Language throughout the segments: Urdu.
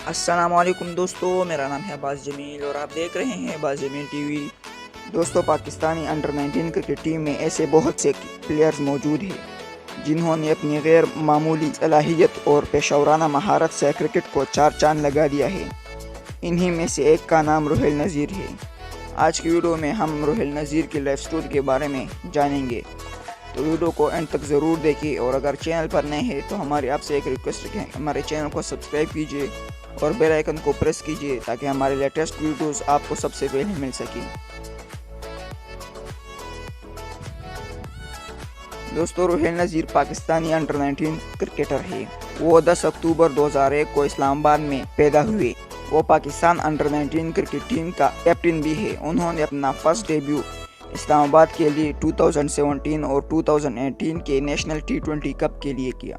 السلام علیکم دوستو، میرا نام ہے باز جمیل اور آپ دیکھ رہے ہیں باز جمیل ٹی وی۔ دوستو، پاکستانی انڈر 19 کرکٹ ٹیم میں ایسے بہت سے پلیئرز موجود ہیں جنہوں نے اپنی غیر معمولی صلاحیت اور پیشہ ورانہ مہارت سے کرکٹ کو چار چاند لگا دیا ہے۔ انہی میں سے ایک کا نام روہیل نذیر ہے۔ آج کی ویڈیو میں ہم روہیل نذیر کی لائف سٹوری کے بارے میں جانیں گے، تو ویڈیو کو اینڈ تک ضرور دیکھیں، اور اگر چینل پر نئے ہیں تو ہماری آپ سے ایک ریکویسٹ ہے، ہمارے چینل کو سبسکرائب کیجیے اور بیل آئیکن کو پریس کیجیے تاکہ ہمارے لیٹسٹ ویڈیوز آپ کو سب سے پہلے مل سکیں۔ دوستو، روہیل نذیر پاکستانی انڈر 19 کرکٹر ہے۔ وہ 10 اکتوبر 2001 کو اسلام آباد میں پیدا ہوئے۔ وہ پاکستان انڈر 19 کرکٹ ٹیم کا کیپٹن بھی ہے۔ انہوں نے اپنا فرسٹ ڈیبیو اسلام آباد کے لیے 2017 اور 2018 کے نیشنل T20 کپ کے لیے کیا۔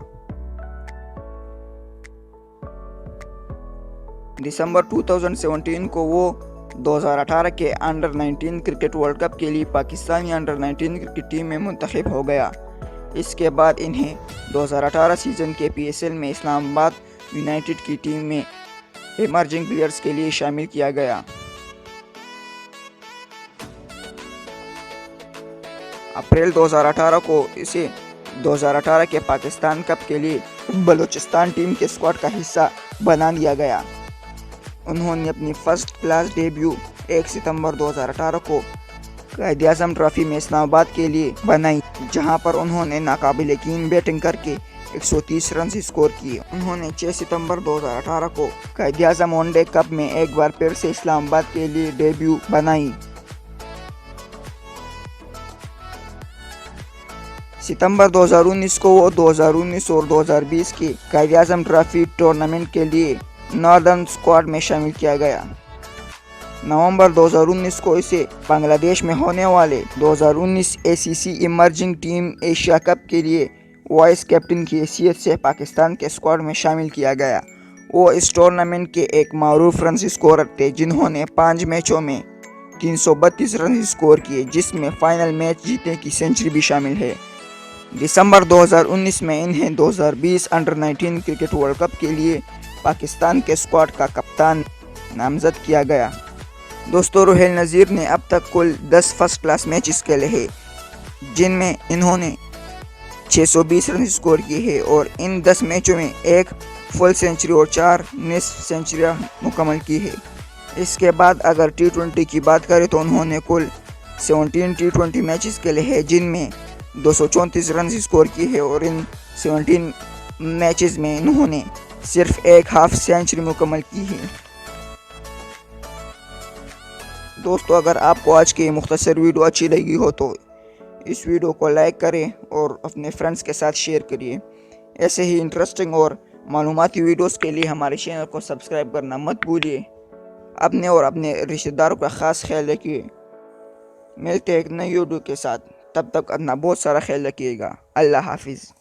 دسمبر 2017 کو وہ 2018 کے انڈر 19 کرکٹ ورلڈ کپ کے لیے پاکستانی انڈر 19 کرکٹ ٹیم میں منتخب ہو گیا۔ اس کے بعد انہیں 2018 سیزن کے PSL میں اسلام آباد یونائٹڈ کی ٹیم میں ایمرجنگ پلیئرز کے لیے شامل کیا گیا۔ اپریل 2018 کو اسے 2018 کے پاکستان کپ کے لیے بلوچستان ٹیم کے اسکواڈ کا حصہ بنا دیا گیا۔ انہوں نے اپنی فرسٹ کلاس ڈیبیو 1 ستمبر 2018 کو قائد اعظم ٹرافی میں اسلام آباد کے لیے بنائی، جہاں پر انہوں نے ناقابل یقین بیٹنگ کر کے 130 رنز اسکور کیے۔ انہوں نے 6 ستمبر 2018 کو Quaid Azam one day cup میں ایک بار پھر سے اسلام آباد کے لیے ڈیبیو بنائی۔ ستمبر 2019 کو وہ 2019 اور 2020 کی قائد اعظم ٹرافی ٹورنامنٹ کے لیے ناردرن اسکواڈ میں شامل کیا گیا۔ نومبر 2019 کو اسے بنگلہ دیش میں ہونے والے 2019 ACC emerging team Asia cup کے لیے وائس کیپٹن کی حیثیت سے پاکستان کے اسکواڈ میں شامل کیا گیا۔ وہ اس ٹورنامنٹ کے ایک معروف رنز اسکورر تھے، جنہوں نے 5 میچوں میں 332 رنز اسکور کیے، جس میں فائنل میچ جیتنے کی سنچری بھی شامل ہے۔ دسمبر 2019 میں انہیں 2020 انڈر 19 کرکٹ ورلڈ کپ کے لیے پاکستان کے اسکواڈ کا کپتان نامزد کیا گیا۔ دوستو، روہیل نذیر نے اب تک کل 10 فرسٹ کلاس میچز کھیلے ہیں، جن میں انہوں نے 620 رن اسکور کیے ہیں، اور ان 10 میچوں میں ایک فل سنچری اور 4 نصف سنچریاں مکمل کی ہیں۔ اس کے بعد اگر T20 کی بات کریں تو انہوں نے کل 17 T20 میچز کھیلے ہیں، جن میں 234 رنز اسکور کیے ہیں، اور ان 17 میچز میں انہوں نے صرف ایک ہاف سینچری مکمل کی ہے۔ دوستو، اگر آپ کو آج کی مختصر ویڈیو اچھی لگی ہو تو اس ویڈیو کو لائک کریں اور اپنے فرینڈز کے ساتھ شیئر کریے۔ ایسے ہی انٹرسٹنگ اور معلوماتی ویڈیوز کے لیے ہمارے چینل کو سبسکرائب کرنا مت بھولیے۔ اپنے اور اپنے رشتہ داروں کا خاص خیال رکھیے۔ ملتے ہیں ایک نئی ویڈیو کے ساتھ، تب تک اپنا بہت سارا خیال رکھیے گا۔ اللہ حافظ۔